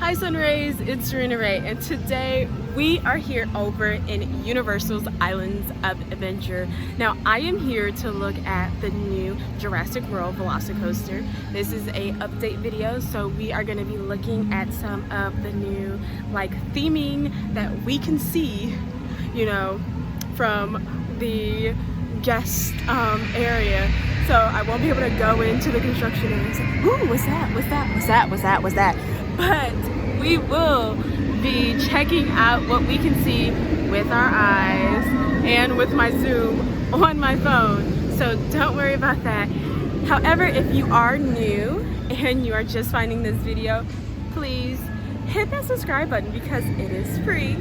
Hi Sunraes, it's Sunrae, and today we are here over in Universal's Islands of Adventure. Now I am here to look at the new Jurassic World Velocicoaster. This is a update video, so we are going to be looking at some of the new theming that we can see, you know, from the guest area. So I won't be able to go into the construction area and say, ooh, what's that? But we will be checking out what we can see with our eyes and with my zoom on my phone. So don't worry about that. However, if you are new and you are just finding this video, please hit that subscribe button because it is free.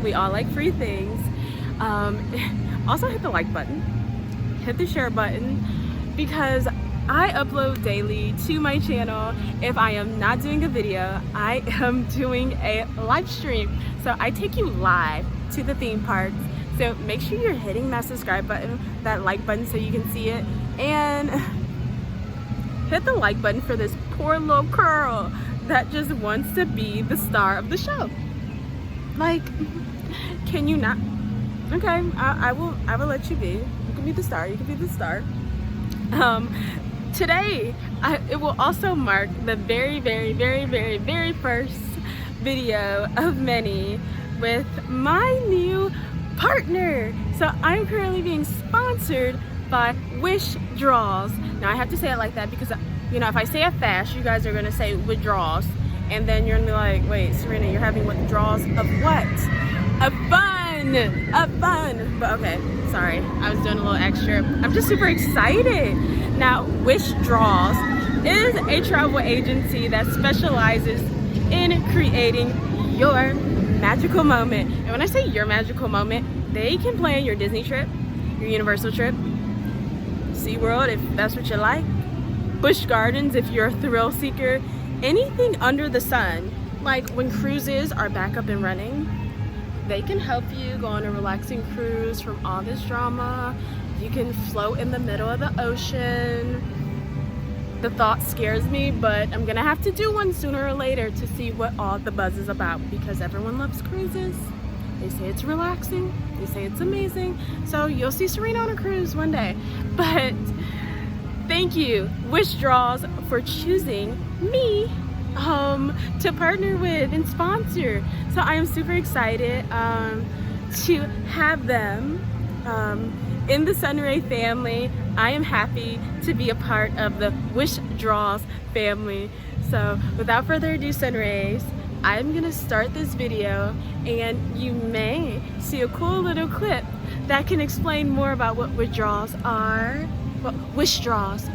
We all like free things. Also hit the like button, hit the share button, because I upload daily to my channel. If I am not doing a video, I am doing a live stream. So I take you live to the theme parks. So make sure you're hitting that subscribe button, that like button so you can see it. And hit the like button for this poor little girl that just wants to be the star of the show. Can you not? Okay, I will let you be. You can be the star, you can be the star. Today, it will also mark the very first video of many with my new partner. So I'm currently being sponsored by Wish Draws. Now I have to say it like that because, you know, if I say it fast, you guys are gonna say withdrawals, and then you're gonna be like, wait, Serena, you're having withdrawals of what? Of fun. But okay, sorry, I was doing a little extra. I'm just super excited. Now, Wish Draws is a travel agency that specializes in creating your magical moment. And when I say your magical moment, they can plan your Disney trip, your Universal trip, SeaWorld if that's what you like, Busch Gardens if you're a thrill seeker, anything under the sun. Like when cruises are back up and running, they can help you go on a relaxing cruise from all this drama. You can float in the middle of the ocean. The thought scares me, but I'm gonna have to do one sooner or later to see what all the buzz is about, because everyone loves cruises. They say it's relaxing, they say it's amazing. So you'll see Serena on a cruise one day. But thank you, Wish Draws, for choosing me to partner with and sponsor. So I am super excited to have them in the Sunrae family. I am happy to be a part of the Wish Draws family. So without further ado, Sunraes, I'm gonna start this video, and you may see a cool little clip that can explain more about what withdrawals are. What Wish Draws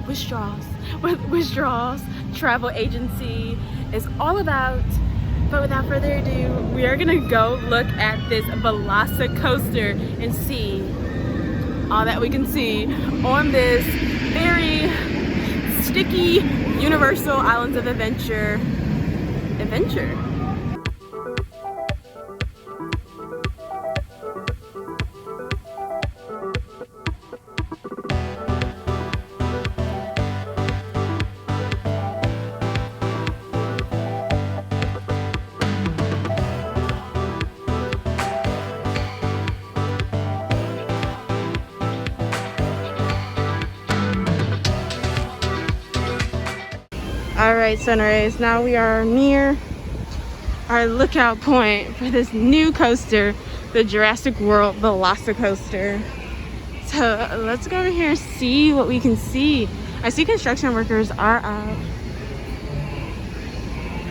travel agency is all about. But without further ado, we are gonna go look at this Velocicoaster and see all that we can see on this very sticky Universal Islands of Adventure. Alright, Sunraes, now we are near our lookout point for this new coaster, the Jurassic World Velocicoaster. So let's go over here and see what we can see. I see construction workers are out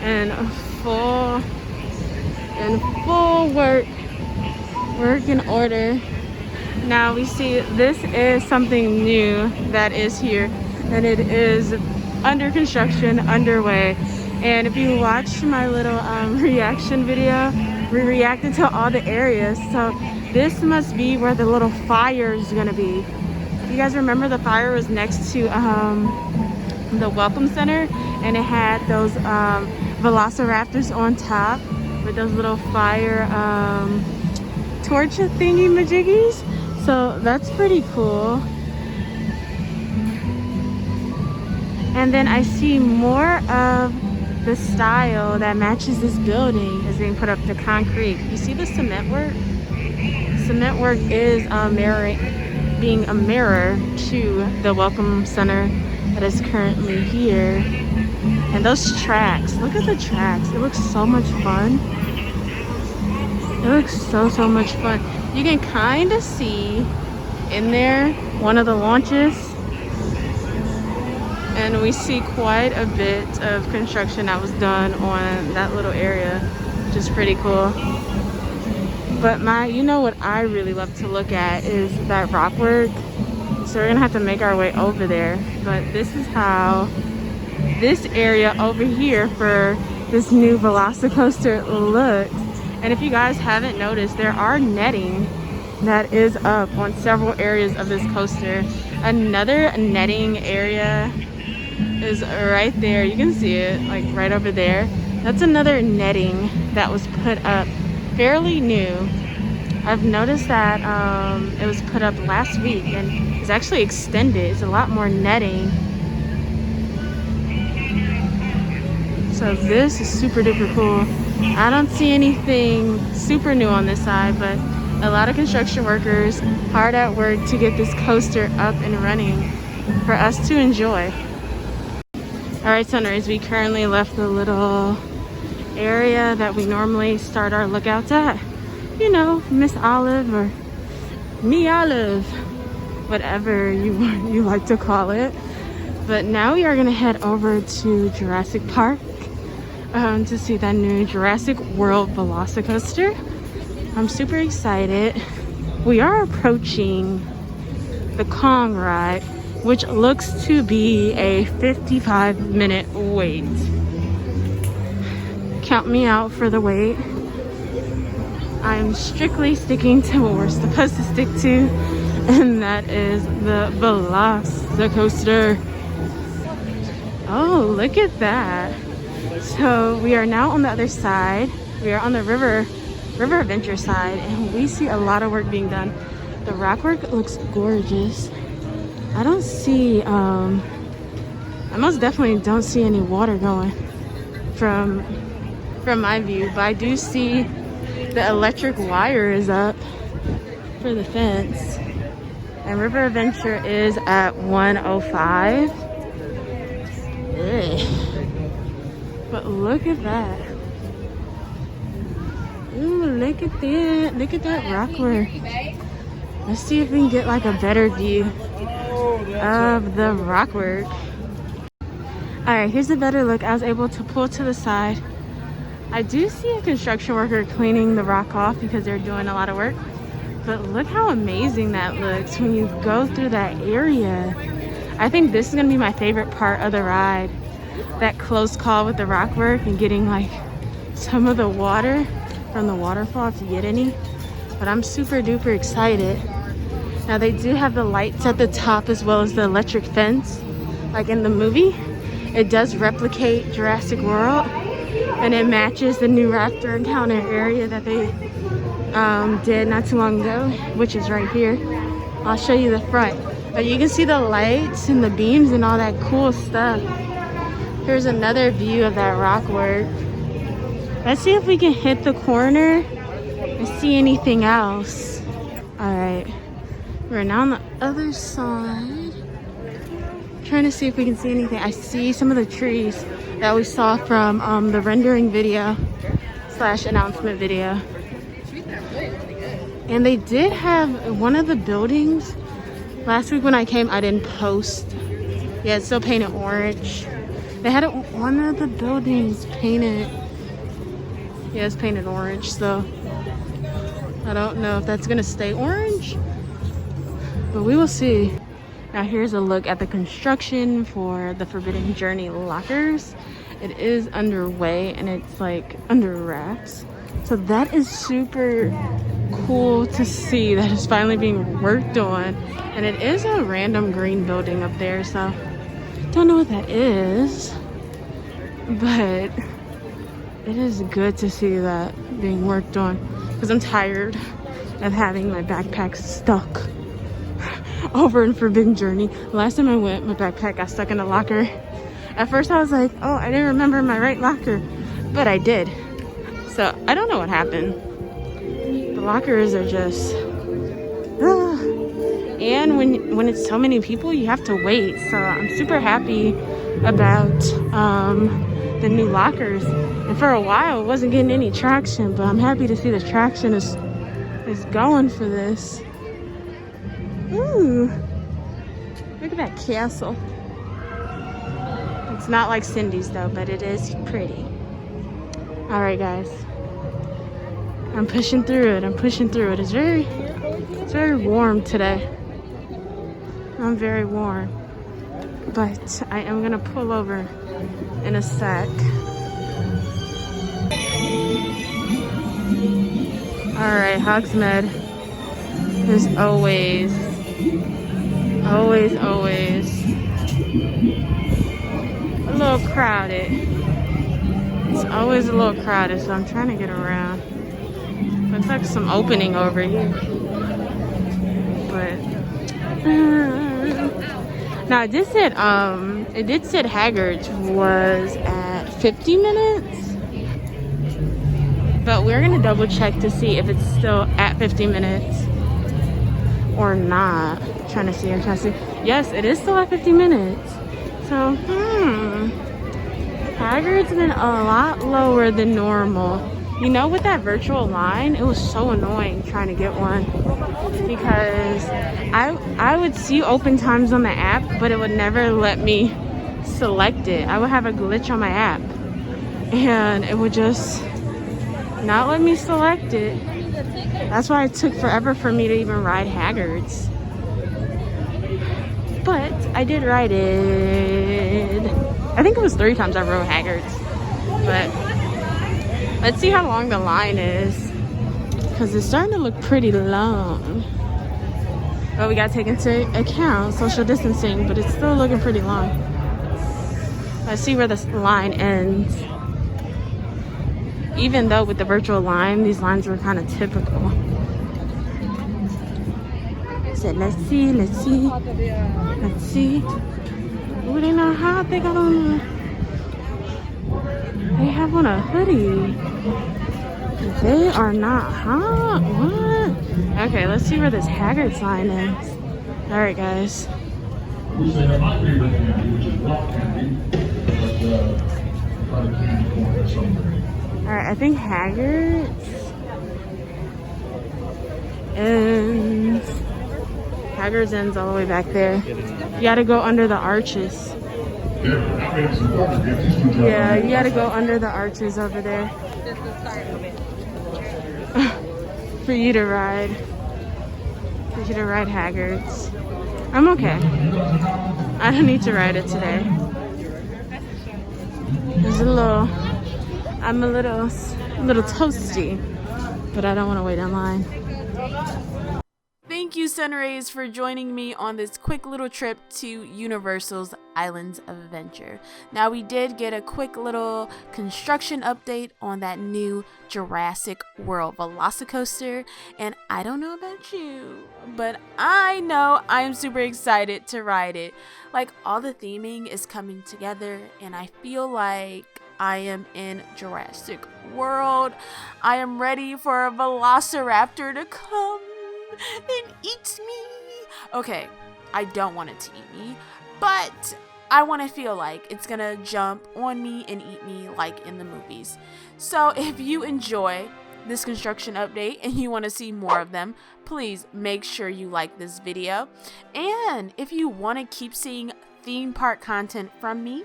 and full work in order. Now we see this is something new that is here, and it is under construction, underway. And if you watch my little reaction video, we reacted to all the areas. So this must be where the little fire is gonna be. You guys remember the fire was next to the Welcome Center, and it had those velociraptors on top with those little fire torch thingy majiggies. So that's pretty cool. And then I see more of the style that matches this building is being put up to concrete. You see the cement work? Cement work is being a mirror to the Welcome Center that is currently here. And those tracks, look at the tracks. It looks so much fun. It looks so much fun. You can kind of see in there one of the launches. And we see quite a bit of construction that was done on that little area, which is pretty cool. But you know what I really love to look at is that rock work. So we're gonna have to make our way over there. But this is how this area over here for this new Velocicoaster looks. And if you guys haven't noticed, there are netting that is up on several areas of this coaster. Another netting area is right there. You can see it like right over there. That's another netting that was put up fairly new. I've noticed that it was put up last week and it's actually extended. It's a lot more netting. So this is super duper cool. I don't see anything super new on this side, but a lot of construction workers hard at work to get this coaster up and running for us to enjoy. All right, Sunraes, we currently left the little area that we normally start our lookouts at. You know, Miss Olive or Me Olive, whatever you like to call it. But now we are gonna head over to Jurassic Park to see that new Jurassic World Velocicoaster. I'm super excited. We are approaching the Kong ride, which looks to be a 55-minute wait. Count me out for the wait. I'm strictly sticking to what we're supposed to stick to, and that is the Velocicoaster. Oh, look at that. So we are now on the other side. We are on the river adventure side, and we see a lot of work being done. The rock work looks gorgeous. I don't see I most definitely don't see any water going from my view, but I do see the electric wire is up for the fence, and river adventure is at 105. Ugh. But look at that. Ooh, look at that. Look at that rock work. Let's see if we can get like a better view of the rock work. Alright, here's a better look. I was able to pull to the side. I do see a construction worker cleaning the rock off because they're doing a lot of work. But look how amazing that looks when you go through that area. I think this is going to be my favorite part of the ride. That close call with the rock work and getting like some of the water from the waterfall if you get any. But I'm super duper excited. Now they do have the lights at the top as well as the electric fence. Like in the movie, it does replicate Jurassic World, and it matches the new raptor encounter area that they did not too long ago, which is right here. I'll show you the front. But you can see the lights and the beams and all that cool stuff. Here's another view of that rock work. Let's see if we can hit the corner and see anything else. All right, we're now on the other side. Trying to see if we can see anything. I see some of the trees that we saw from the rendering video / announcement video. And they did have one of the buildings. Last week when I came, I didn't post. Yeah, it's still painted orange. They had one of the buildings painted. Yeah, it's painted orange, so I don't know if that's gonna stay orange, but we will see. Now here's a look at the construction for the Forbidden Journey lockers. It is underway and it's like under wraps. So that is super cool to see that it's finally being worked on. And it is a random green building up there, so don't know what that is, but it is good to see that being worked on because I'm tired of having my backpack stuck over in Forbidden Journey. Last time I went, my backpack got stuck in a locker At first I was like, oh, I didn't remember my right locker, but I did. So I don't know what happened. The lockers are just, and when it's so many people, you have to wait. So I'm super happy about the new lockers. And for a while, it wasn't getting any traction, but I'm happy to see the traction is going for this. Ooh, look at that castle. It's not like Cindy's though, but it is pretty. All right, guys. I'm pushing through it. I'm pushing through it. It's very warm today. I'm very warm, but I am gonna pull over in a sec. All right, Hogsmeade is always a little crowded. It's always a little crowded, so I'm trying to get around. Looks like some opening over here, but now it did say Hagrid's was at 50 minutes, but we're gonna double check to see if it's still at 50 minutes or not. I'm trying to see. Yes, it is still at 50 minutes. So Hagrid's been a lot lower than normal. You know, with that virtual line, it was so annoying trying to get one, because I would see open times on the app, but it would never let me select it. I would have a glitch on my app, and it would just not let me select it. That's why it took forever for me to even ride Hagrid's. But I did ride it. I think it was 3 times I rode Hagrid's. But let's see how long the line is, because it's starting to look pretty long. But we gotta take into account social distancing, but it's still looking pretty long. Let's see where this line ends. Even though with the virtual line, these lines were kind of typical. So let's see. Oh, they not hot. They got on. They have on a hoodie. They are not hot. What? Okay, let's see where this Hagrid's line is. All right, guys. All right, I think Hagrid's ends all the way back there. You gotta go under the arches. Yeah, you gotta go under the arches over there for you to ride Hagrid's. I'm okay. I don't need to ride it today. I'm a little toasty, but I don't want to wait in line. Thank you, Sunraes, for joining me on this quick little trip to Universal's Islands of Adventure. Now, we did get a quick little construction update on that new Jurassic World Velocicoaster, and I don't know about you, but I know I am super excited to ride it. Like, all the theming is coming together, and I feel like I am in Jurassic World. I am ready for a velociraptor to come and eat me. Okay, I don't want it to eat me, but I want to feel like it's gonna jump on me and eat me like in the movies. So if you enjoy this construction update and you want to see more of them, please make sure you like this video. And if you want to keep seeing theme park content from me,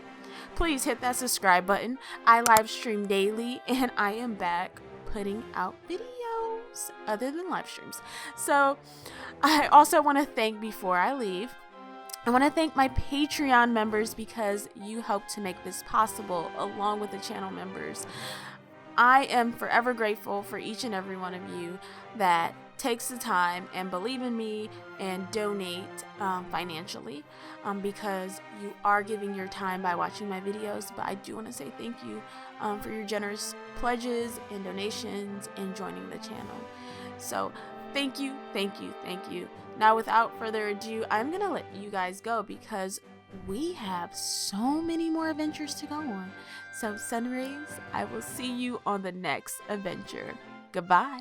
please hit that subscribe button. I live stream daily, and I am back putting out videos other than live streams. So I also want to thank, before I leave, I want to thank my Patreon members, because you helped to make this possible, along with the channel members. I am forever grateful for each and every one of you that takes the time and believe in me and donate financially, because you are giving your time by watching my videos. But I do want to say thank you for your generous pledges and donations and joining the channel. So thank you. Now, without further ado, I'm gonna let you guys go, because we have so many more adventures to go on. So Sunraes, I will see you on the next adventure. Goodbye.